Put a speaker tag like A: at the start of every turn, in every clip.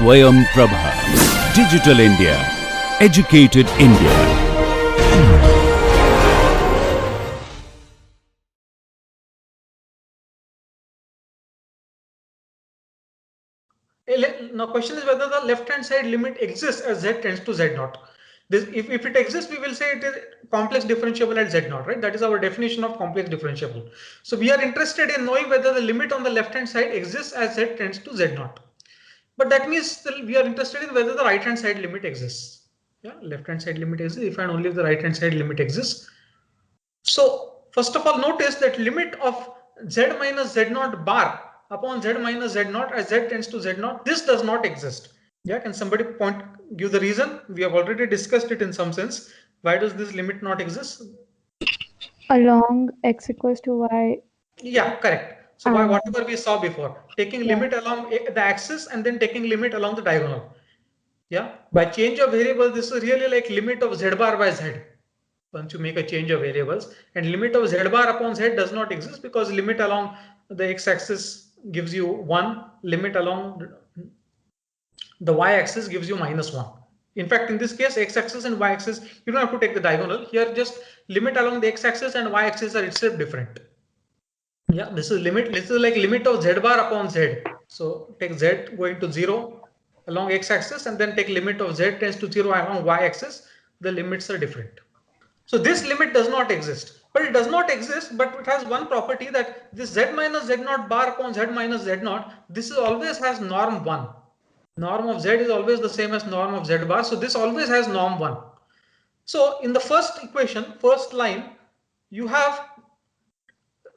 A: Swayam Prabha. Digital India. Educated India.
B: Now question is whether the left hand side limit exists as z tends to z naught. If it exists, we will say it is complex differentiable at z naught, right? That is our definition of complex differentiable. So we are interested in knowing whether the limit on the left hand side exists as z tends to z naught. But that means we are interested in whether the right hand side limit exists. Yeah, left hand side limit exists if and only if the right hand side limit exists. So first of all, notice that limit of z minus z naught bar upon z minus z naught as z tends to z naught, this does not exist. Yeah, can somebody give the reason? We have already discussed it in some sense. Why does this limit not exist?
C: Along x equals to y.
B: Yeah, correct. So whatever we saw before, taking limit along the axis and then taking limit along the diagonal. Yeah, by change of variables, this is really like limit of z bar by z. Once you make a change of variables, and limit of z bar upon z does not exist because limit along the x-axis gives you 1, limit along the y-axis gives you -1. In fact, in this case, x-axis and y-axis, you don't have to take the diagonal. Here, just limit along the x-axis and y-axis are itself different. Yeah, this is limit. This is like limit of z bar upon z. So take z going to 0 along x-axis and then take limit of z tends to 0 along y-axis. The limits are different. So this limit does not exist. But it does not exist, but it has one property that this z minus z naught bar upon z minus z naught, this is always has norm 1. Norm of z is always the same as norm of z bar. So this always has norm 1. So in the first equation, first line, you have,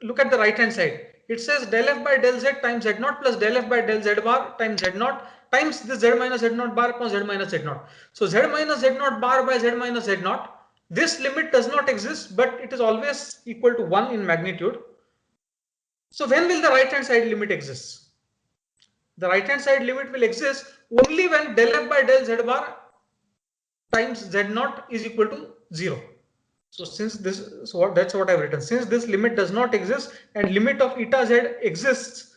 B: look at the right hand side. It says del f by del z times z naught plus del f by del z bar times z naught times this z minus z naught bar upon z minus z naught. So z minus z naught bar by z minus z naught. This limit does not exist, but it is always equal to 1 in magnitude. So when will the right hand side limit exist? The right hand side limit will exist only when del f by del z bar times z naught is equal to 0. So since this, that's what I've written. Since this limit does not exist and limit of eta z exists,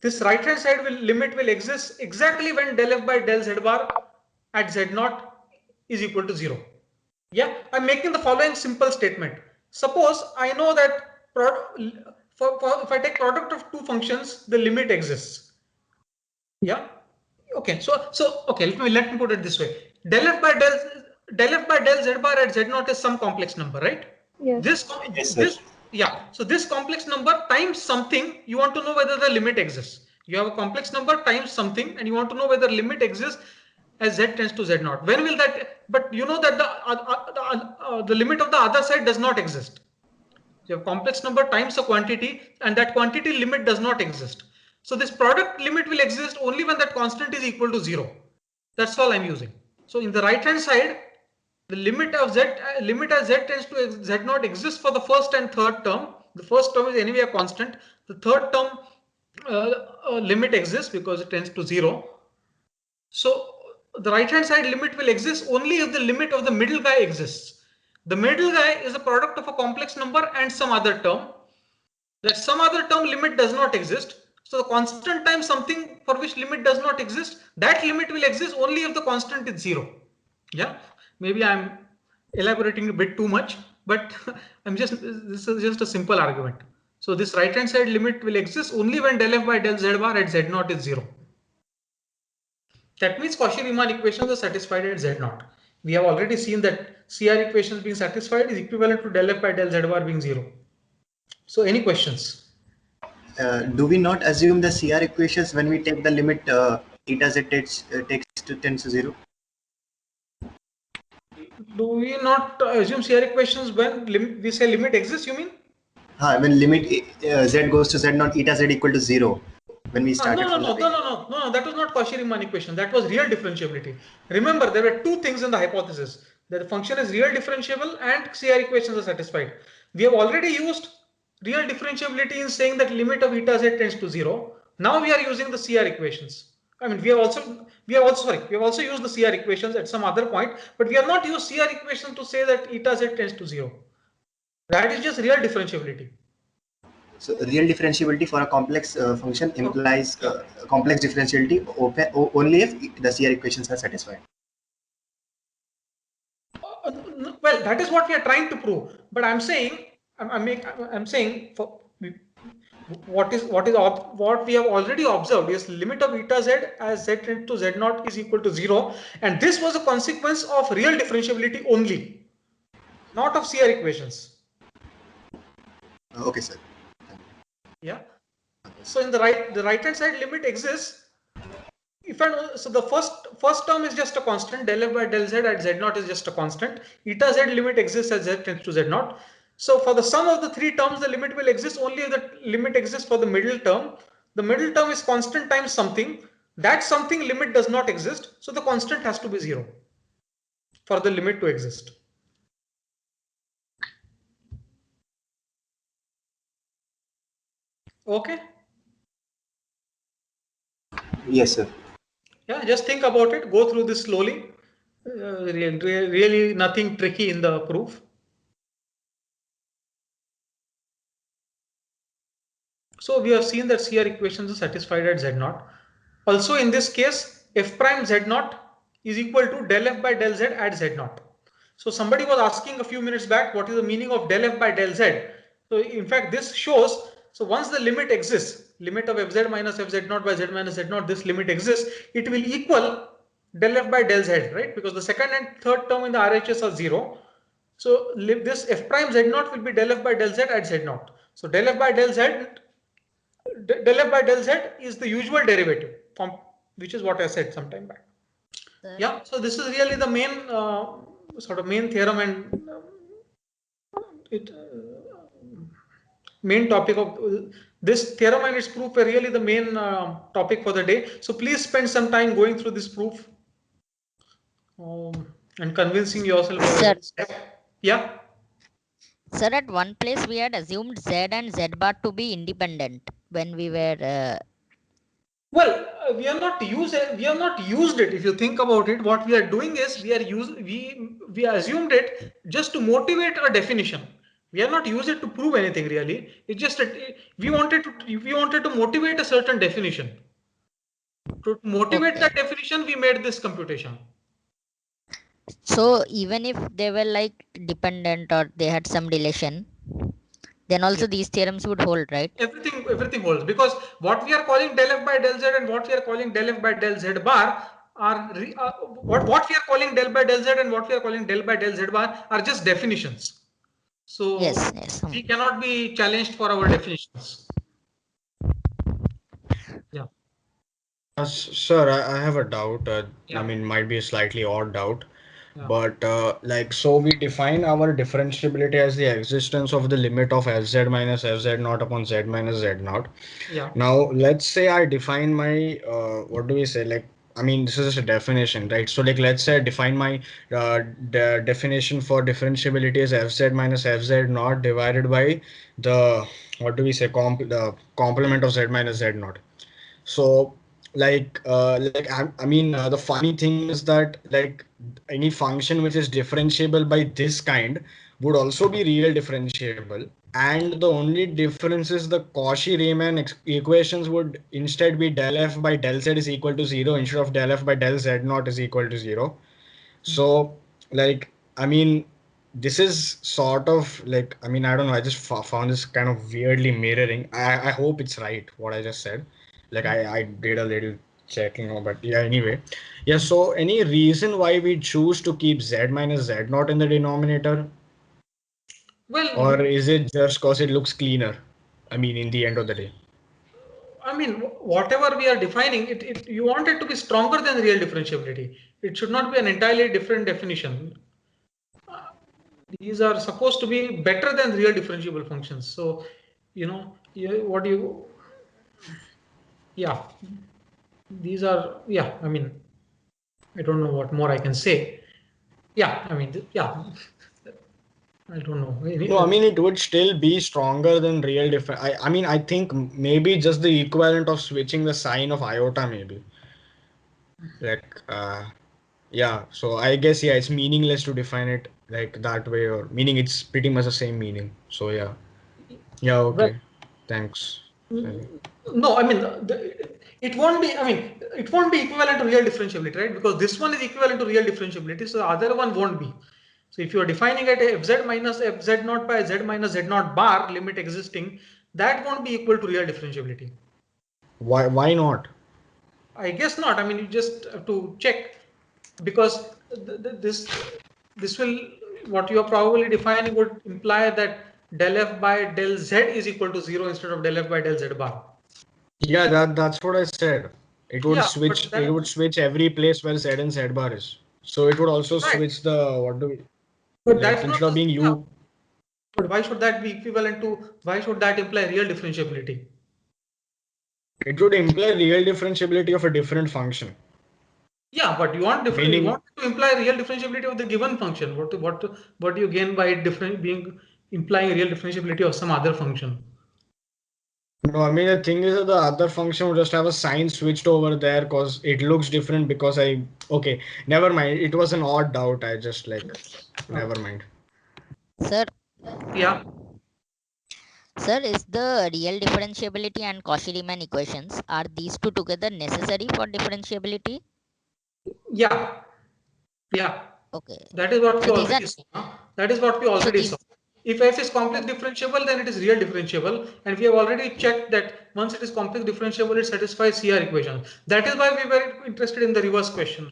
B: this right hand side limit will exist exactly when del f by del z bar at z naught is equal to 0. Yeah, I'm making the following simple statement. Suppose I know that if I take product of two functions, the limit exists. Yeah. Okay. So okay. Let me put it this way. Del f by del z bar at z naught is some complex number, right?
C: Yes.
B: Yeah. So this complex number times something, you want to know whether the limit exists. You have a complex number times something, and you want to know whether limit exists as z tends to z naught. When will that? But you know that the limit of the other side does not exist. You have complex number times a quantity, and that quantity limit does not exist. So this product limit will exist only when that constant is equal to 0. That's all I'm using. So in the right hand side, the limit of z limit as z tends to z naught exists for the first and third term. The first term is anyway a constant. The third term limit exists because it tends to 0. So the right hand side limit will exist only if the limit of the middle guy exists. The middle guy is a product of a complex number and some other term. That some other term limit does not exist. So the constant times something for which limit does not exist, that limit will exist only if the constant is 0. Yeah, maybe I'm elaborating a bit too much, but this is just a simple argument. So this right hand side limit will exist only when del f by del z bar at z naught is 0. That means Cauchy-Riemann equations are satisfied at z naught. We have already seen that CR equations being satisfied is equivalent to del f by del z bar being 0. So any questions?
D: Do we not assume the CR equations when we take the limit eta z tends to 0?
B: Do we not assume CR equations when we say limit exists, you mean?
D: When limit z goes to z naught eta z equal to 0. When we started
B: No, that was not Cauchy-Riemann equation. That was real differentiability. Remember, there were two things in the hypothesis. That the function is real differentiable and CR equations are satisfied. We have already used real differentiability in saying that limit of eta z tends to 0. Now we are using the CR equations. I mean, we have also used the CR equations at some other point, but we have not used CR equations to say that eta z tends to 0. That is just real differentiability.
D: So real differentiability for a complex function implies complex differentiability only if the CR equations are satisfied.
B: Well, that is what we are trying to prove. But I'm saying, I'm saying for what we have already observed is limit of eta z as z tends to z naught is equal to 0, and this was a consequence of real differentiability only, not of CR equations.
D: Okay, sir.
B: Yeah. So in the right hand side limit exists. So the first term is just a constant, del f by del z at z naught is just a constant. Eta z limit exists as z tends to z naught. So for the sum of the three terms, the limit will exist only if the limit exists for the middle term. The middle term is constant times something. That something limit does not exist. So the constant has to be 0 for the limit to exist. Okay.
D: Yes, sir.
B: Yeah, just think about it. Go through this slowly. Really nothing tricky in the proof. So we have seen that CR equations are satisfied at Z naught. Also in this case, f prime Z naught is equal to del f by del z at Z naught. So somebody was asking a few minutes back, what is the meaning of del f by del z? So in fact, this shows, so once the limit exists, limit of fz minus fz naught by z minus z naught, this limit exists, it will equal del f by del z, right? Because the second and third term in the RHS are 0. So this f prime z naught will be del f by del z at Z naught. So del f by del z is the usual derivative from which is what I said some time back. Yeah, so this is really the main sort of main theorem and main topic of this theorem and its proof are really the main topic for the day. So please spend some time going through this proof and convincing yourself.
E: Sir.
B: Yeah.
E: Sir, at one place we had assumed Z and Z bar to be independent when we were.
B: Well, we have not used it. If you think about it, what we are doing is we assumed it just to motivate a definition. We have not used it to prove anything really. It's just that we wanted to motivate a certain definition. To motivate
E: Okay.
B: that definition, we made this computation.
E: So even if they were like dependent or they had some relation, then also these theorems would hold, right?
B: Everything holds, because what we are calling del f by del z and what we are calling del f by del z bar are what we are calling del by del z and what we are calling del by del z bar are just definitions. So
E: Yes.
B: we cannot be challenged for our definitions. Yeah.
F: Sir, I have a doubt.
B: Yeah.
F: I mean, might be a slightly odd doubt,
B: Yeah.
F: but so we define our differentiability as the existence of the limit of fz minus fz naught upon z minus z naught.
B: Yeah.
F: Now, let's say I define my what do we say? Like, I mean, this is just a definition, right? So, like, let's say I define my definition for differentiability as fz minus fz naught divided by the what do we say? The complement of z minus z naught. So I mean, the funny thing is that like any function which is differentiable by this kind would also be real differentiable, and the only difference is the Cauchy-Riemann equations would instead be del f by del z is equal to 0 instead of del f by del z naught is equal to 0. So like, I mean, this is sort of like, I mean, I don't know, I just found this kind of weirdly mirroring. I hope it's right what I just said. Like I did a little checking, but yeah, anyway. Yeah, so any reason why we choose to keep z minus z naught in the denominator?
B: Well,
F: Or is it just because it looks cleaner? I mean, in the end of the day.
B: I mean, whatever we are defining, you want it to be stronger than real differentiability. It should not be an entirely different definition. These are supposed to be better than real differentiable functions. So, these are, I mean, I don't know what more I can say. Yeah, I mean, I don't know.
F: No, I mean, it would still be stronger than real different. I mean, I think maybe just the equivalent of switching the sign of iota, maybe. Like, yeah. So I guess, yeah, it's meaningless to define it like that way, or meaning it's pretty much the same meaning. So yeah. Yeah, okay. Thanks.
B: No, I mean, it won't be, I mean, it won't be equivalent to real differentiability, right? Because this one is equivalent to real differentiability, so the other one won't be. So if you are defining it fz minus fz naught by z minus z naught bar limit existing, that won't be equal to real differentiability.
F: Why not?
B: I guess not. I mean, you just have to check, because this will, what you are probably defining would imply that del f by del z is equal to 0 instead of del f by del z bar.
F: Yeah, that's what I said. It would
B: Yeah,
F: switch.
B: but
F: It would switch every place where z and z bar is. So it would also
B: Right.
F: switch the what do we
B: But
F: like
B: that's
F: instead
B: not
F: of being
B: yeah.
F: u.
B: But why should that be equivalent to? Why should that imply real differentiability?
F: It would imply real differentiability of a different function.
B: Yeah, but you want different. You
F: Meaning-
B: want to imply real differentiability of the given function. What do you gain by it different being implying real differentiability of some other function?
F: No, I mean the thing is that the other function would just have a sign switched over there because it looks different because okay, never mind. It was an odd doubt. I just never mind.
E: Sir,
B: Yeah.
E: sir, is the real differentiability and Cauchy-Riemann equations, are these two together necessary for differentiability?
B: Yeah. Yeah.
E: Okay.
B: That is what we
E: So these
B: already
E: are
B: saw. That is what we already
E: these-
B: saw. If f is complex differentiable, then it is real differentiable, and we have already checked that once it is complex differentiable, it satisfies CR equation. That is why we were interested in the reverse question.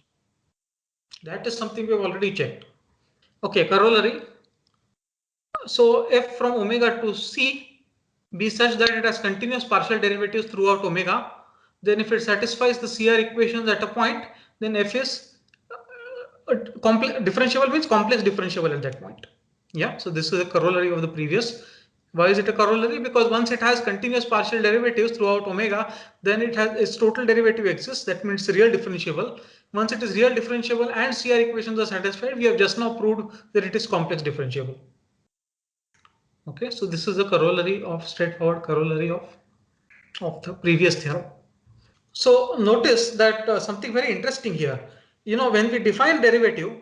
B: That is something we have already checked. Okay, corollary. So f from omega to c be such that it has continuous partial derivatives throughout omega. Then if it satisfies the CR equations at a point, then f is complex differentiable, means complex differentiable at that point. Yeah, so this is a corollary of the previous. Why is it a corollary? Because once it has continuous partial derivatives throughout omega, then it has its total derivative exists. That means real differentiable. Once it is real differentiable and CR equations are satisfied, we have just now proved that it is complex differentiable. Okay, so this is a corollary of straightforward corollary of the previous theorem. So notice that something very interesting here. You know, when we define derivative,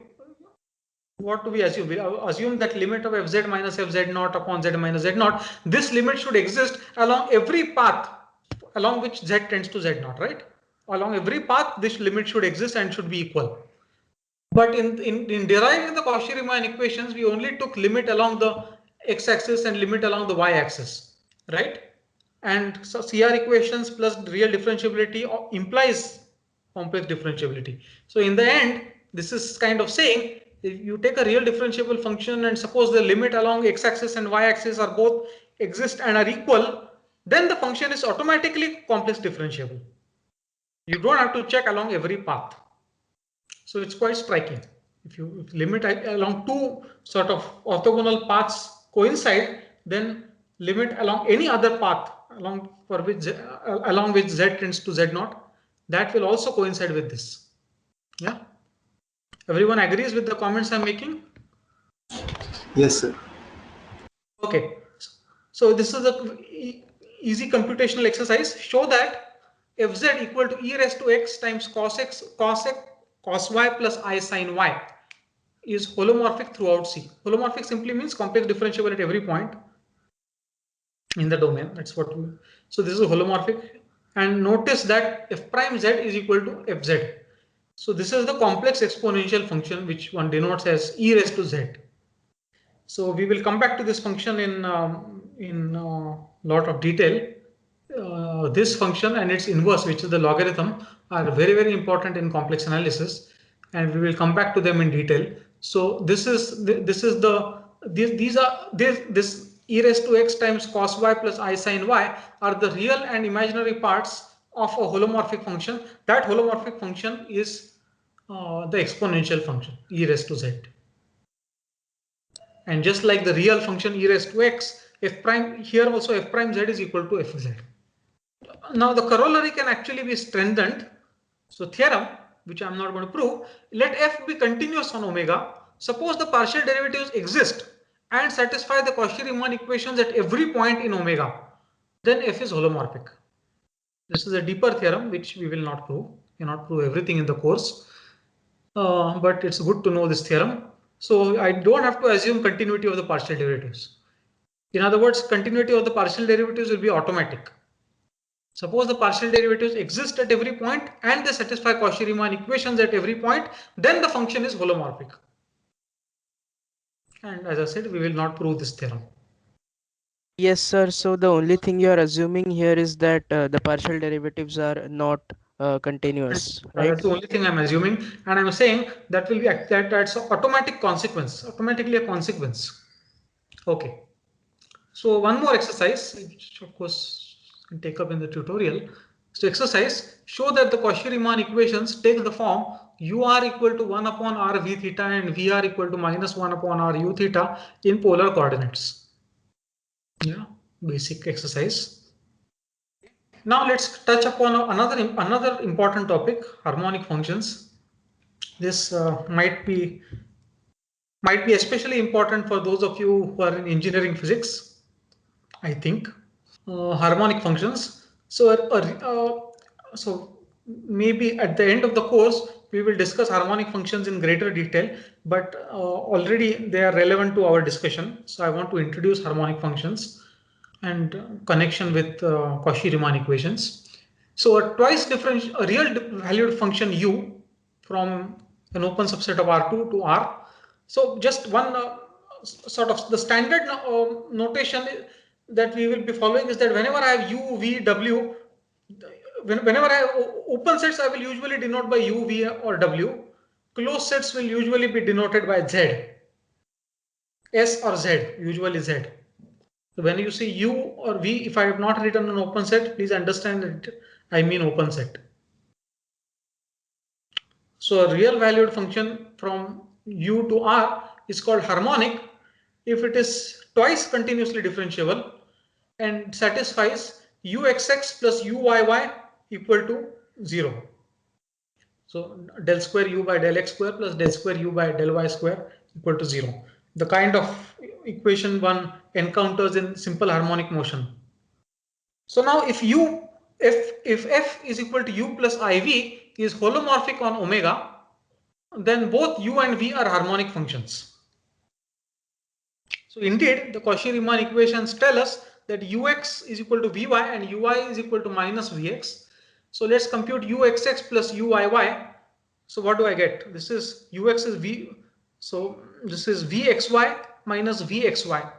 B: what do we assume? We assume that limit of fz minus fz naught upon z minus z naught. This limit should exist along every path along which z tends to z naught, right? Along every path, this limit should exist and should be equal. But in deriving the Cauchy-Riemann equations, we only took limit along the x-axis and limit along the y-axis, right? And so CR equations plus real differentiability implies complex differentiability. So in the end, this is kind of saying if you take a real differentiable function and suppose the limit along x-axis and y-axis are both exist and are equal, then the function is automatically complex differentiable. You don't have to check along every path. So it's quite striking. If you limit along two sort of orthogonal paths coincide, then limit along any other path along which z tends to z naught, that will also coincide with this. Yeah. Everyone agrees with the comments I'm making?
D: Yes, sir.
B: Okay. So this is a easy computational exercise. Show that fz equal to e raised to x times cos y plus I sin y is holomorphic throughout C. Holomorphic simply means complex differentiable at every point in the domain. That's what we. So this is holomorphic. And notice that f prime z is equal to fz. So this is the complex exponential function which one denotes as e raised to z. So we will come back to this function in lot of detail. This function and its inverse, which is the logarithm, are very, very important in complex analysis, and we will come back to them in detail. So this e raised to x times cos y plus I sin y are the real and imaginary parts of a holomorphic function. That holomorphic function is the exponential function e raised to z. And just like the real function e raised to x, f prime here also f prime z is equal to fz. Now the corollary can actually be strengthened. So theorem, which I am not going to prove, let f be continuous on omega. Suppose the partial derivatives exist and satisfy the Cauchy-Riemann equations at every point in omega, then f is holomorphic. This is a deeper theorem which we will not prove. We cannot prove everything in the course, but it's good to know this theorem. So I don't have to assume continuity of the partial derivatives. In other words, continuity of the partial derivatives will be automatic. Suppose the partial derivatives exist at every point and they satisfy Cauchy-Riemann equations at every point, then the function is holomorphic. And as I said, we will not prove this theorem.
G: Yes, sir. So the only thing you are assuming here is that the partial derivatives are not continuous, right?
B: That's the only thing I'm assuming, and I'm saying that will be that's automatic consequence, automatically a consequence. Okay. So one more exercise, which of course can take up in the tutorial. So exercise, show that the Cauchy-Riemann equations take the form UR equal to 1 upon R V theta and VR equal to minus 1 upon R U theta in polar coordinates. Yeah, basic exercise. Now let's touch upon another important topic, harmonic functions. This might be especially important for those of you who are in engineering physics, I think. Harmonic functions. So maybe at the end of the course we will discuss harmonic functions in greater detail, but already they are relevant to our discussion. So I want to introduce harmonic functions and connection with Cauchy-Riemann equations. So a real valued function u from an open subset of R2 to R. So just one sort of the standard notation that we will be following is that whenever I have u, v, w, whenever I have open sets, I will usually denote by u, v, or w. Closed sets will usually be denoted by z, s or z, usually z. So when you see u or v, if I have not written an open set, please understand that I mean open set. So a real valued function from u to r is called harmonic if it is twice continuously differentiable and satisfies uxx plus uyy equal to 0. So del square u by del x square plus del square u by del y square equal to 0. The kind of equation one encounters in simple harmonic motion. So now if f is equal to u plus iv is holomorphic on omega, then both u and v are harmonic functions. So indeed, the Cauchy-Riemann equations tell us that ux is equal to vy and uy is equal to minus vx. So let's compute uxx plus uyy. So what do I get? This is ux is v. So this is vxy minus vxy.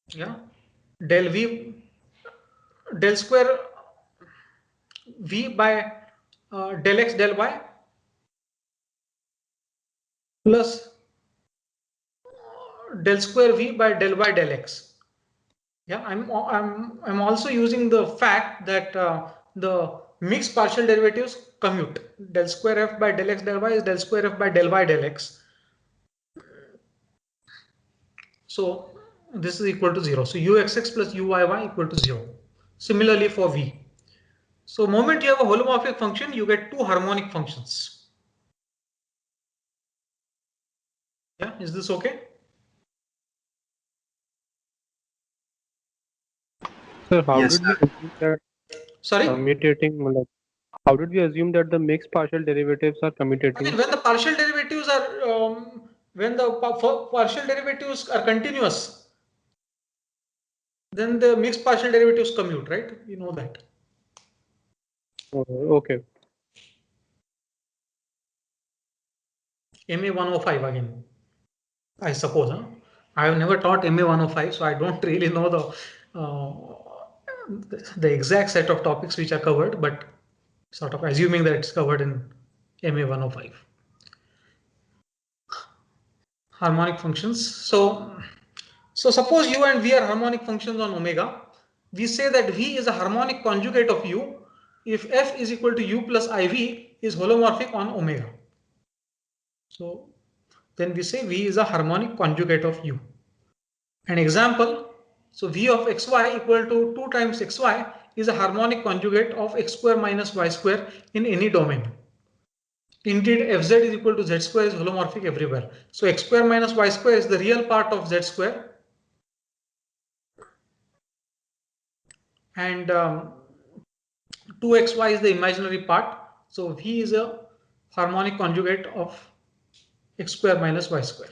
B: Yeah, del square v by del x del y plus del square v by del y del x. Yeah, I'm also using the fact that the mixed partial derivatives commute. Del square f by del x del y is del square f by del y del x. So this is equal to 0. So uxx plus uyy equal to 0. Similarly for v. So moment you have a holomorphic function, you get two harmonic functions. Yeah, is this okay?
H: Sir, how
D: Yes,
H: did we assume that
B: Sorry?
H: how did we assume that the mixed partial derivatives are commutating?
B: Again, when the partial derivatives are partial derivatives are continuous, then the mixed partial derivatives commute, right? You know that.
H: Okay.
B: MA 105 again, I suppose. Huh? I have never taught MA 105, so I don't really know the exact set of topics which are covered, but sort of assuming that it's covered in MA 105. Harmonic functions. So suppose u and v are harmonic functions on omega. We say that v is a harmonic conjugate of u if f is equal to u plus iv is holomorphic on omega. So then we say v is a harmonic conjugate of u. An example, so v of xy equal to 2 times xy is a harmonic conjugate of x square minus y square in any domain. Indeed, fz is equal to z square is holomorphic everywhere. So x square minus y square is the real part of z square. And 2xy is the imaginary part. So v is a harmonic conjugate of x square minus y square.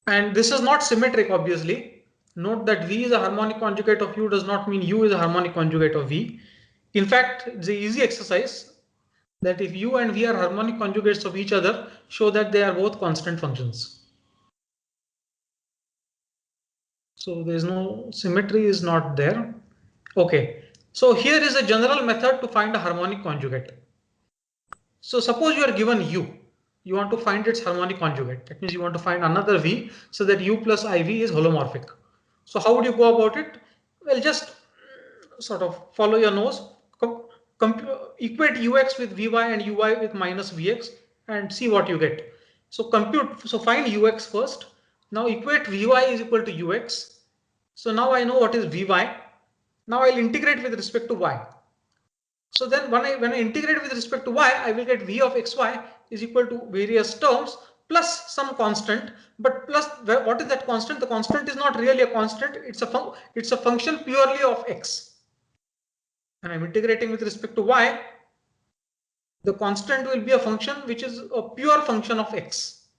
B: And this is not symmetric, obviously. Note that V is a harmonic conjugate of U does not mean U is a harmonic conjugate of V. In fact, it's an easy exercise that if U and V are harmonic conjugates of each other, show that they are both constant functions. So there is no symmetry is not there. Okay. So here is a general method to find a harmonic conjugate. So suppose you are given U. You want to find its harmonic conjugate. That means you want to find another V so that U plus IV is holomorphic. So how would you go about it? Well, just sort of follow your nose. Equate Ux with Vy and Uy with minus Vx and see what you get. So find Ux first. Now equate Vy is equal to Ux. So now I know what is Vy. Now I'll integrate with respect to y. So then when I integrate with respect to y, I will get v of xy is equal to various terms plus some constant. But plus what is that constant? The constant is not really a constant. It's a function purely of x. And I'm integrating with respect to y. The constant will be a function which is a pure function of x.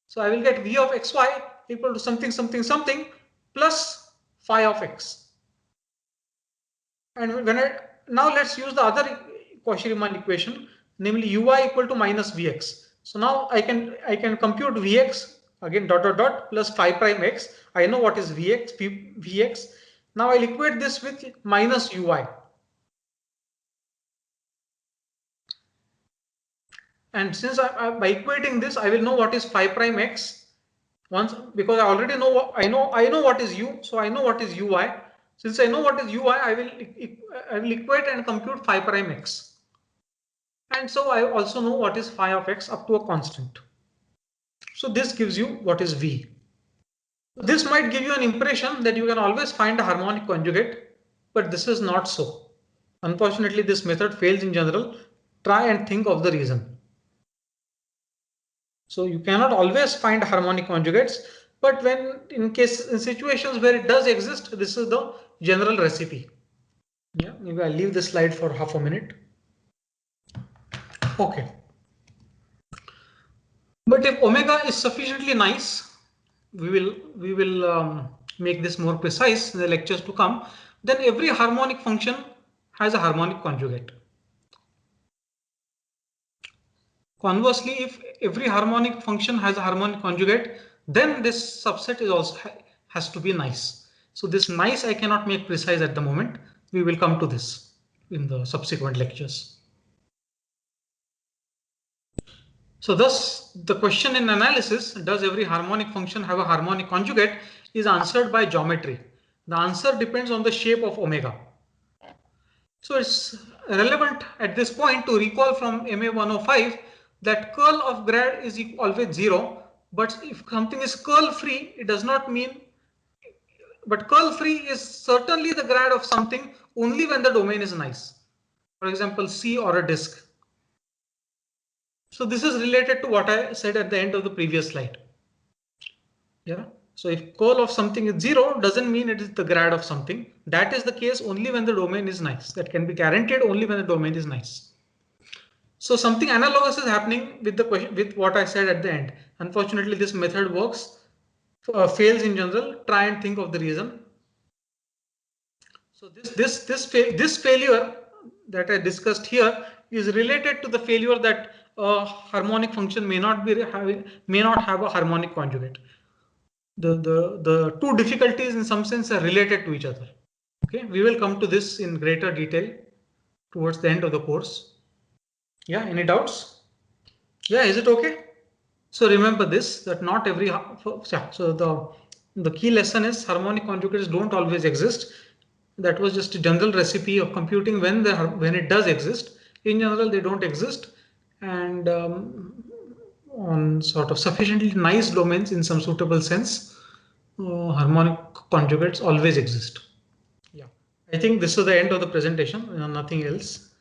B: So I will get v of xy equal to something something something plus phi of x. And now let's use the other Cauchy-Riemann equation, namely uy equal to minus vx. So now I can compute vx again dot dot dot plus phi prime x. I know what is vx. Now I'll equate this with minus uy. And since by equating this, I will know what is phi prime x because I already know I know what is u, so I know what is uy. Since I know what is ui, I will equate and compute phi prime x. And so I also know what is phi of x up to a constant. So this gives you what is v. This might give you an impression that you can always find a harmonic conjugate, but this is not so. Unfortunately, this method fails in general. Try and think of the reason. So you cannot always find harmonic conjugates, but in situations where it does exist, this is the general recipe. Yeah, maybe I'll leave this slide for half a minute. Okay. But if omega is sufficiently nice, we will make this more precise in the lectures to come. Then every harmonic function has a harmonic conjugate. Conversely, if every harmonic function has a harmonic conjugate, then this subset is also has to be nice. So this nice I cannot make precise at the moment. We will come to this in the subsequent lectures. So thus the question in analysis, does every harmonic function have a harmonic conjugate, is answered by geometry. The answer depends on the shape of omega. So it's relevant at this point to recall from MA 105 that curl of grad is always 0. But if something is curl free, it does not mean, but curl free is certainly the grad of something only when the domain is nice. For example, C or a disk. So this is related to what I said at the end of the previous slide. Yeah. So if curl of something is 0, doesn't mean it is the grad of something. That is the case only when the domain is nice. That can be guaranteed only when the domain is nice. So something analogous is happening with the question, with what I said at the end. Unfortunately, this method works, fails in general. Try and think of the reason. So this failure that I discussed here is related to the failure that a harmonic function may not have a harmonic conjugate. The two difficulties in some sense are related to each other. Okay, we will come to this in greater detail towards the end of the course. Yeah, any doubts? Yeah, is it okay? So remember this, that not every, so the key lesson is harmonic conjugates don't always exist. That was just a general recipe of computing when it does exist. In general, they don't exist. And on sort of sufficiently nice domains in some suitable sense, harmonic conjugates always exist. Yeah, I think this is the end of the presentation, nothing else.